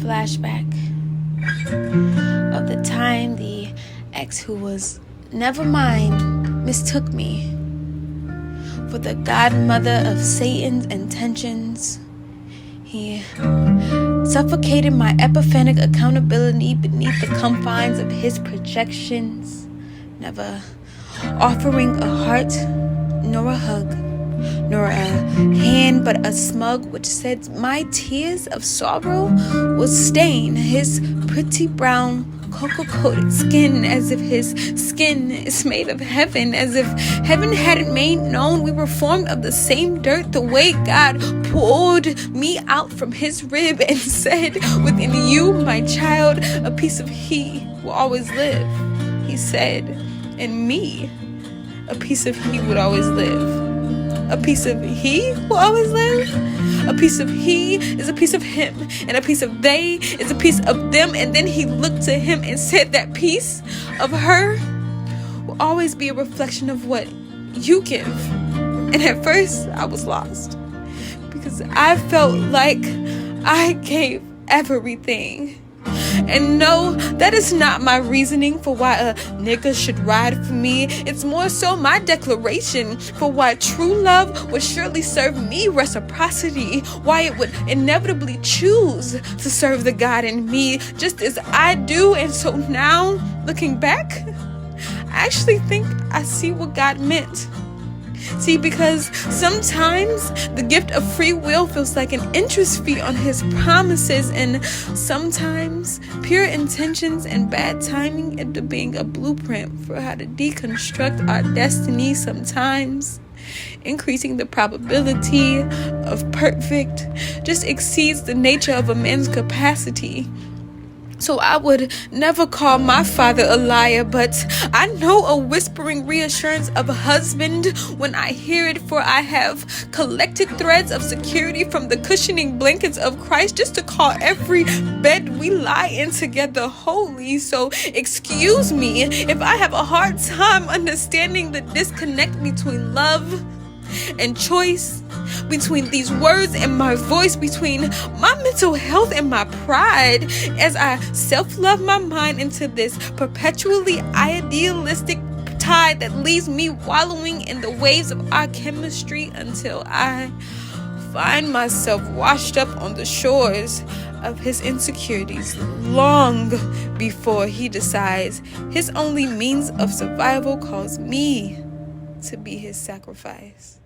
flashback of the time the ex who was never mine mistook me for the godmother of Satan's intentions. He suffocated my epiphanic accountability beneath the confines of his projections, never offering a heart, nor a hug, nor a hand, but a smug which said my tears of sorrow will stain his pretty brown cocoa-coated skin, as if his skin is made of heaven, as if heaven hadn't made known we were formed of the same dirt, the way God pulled me out from his rib and said, within you, my child, a piece of he will always live. He said, in me, a piece of he would always live. A piece of he will always live. A piece of he is a piece of him, and a piece of they is a piece of them. And then he looked to him and said, that piece of her will always be a reflection of what you give. And at first I was lost, because I felt like I gave everything. And no, that is not my reasoning for why a nigga should ride for me. It's more so my declaration for why true love would surely serve me reciprocity, why it would inevitably choose to serve the God in me just as I do. And so now, looking back, I actually think I see what God meant. See, because sometimes the gift of free will feels like an interest fee on his promises, and sometimes pure intentions and bad timing end up being a blueprint for how to deconstruct our destiny, sometimes increasing the probability of perfect just exceeds the nature of a man's capacity. So I would never call my father a liar, but I know a whispering reassurance of a husband when I hear it, for I have collected threads of security from the cushioning blankets of Christ just to call every bed we lie in together holy. So excuse me if I have a hard time understanding the disconnect between love and choice, between these words and my voice, between my mental health and my pride, as I self-love my mind into this perpetually idealistic tide that leaves me wallowing in the waves of our chemistry until I find myself washed up on the shores of his insecurities long before he decides his only means of survival calls me to be his sacrifice.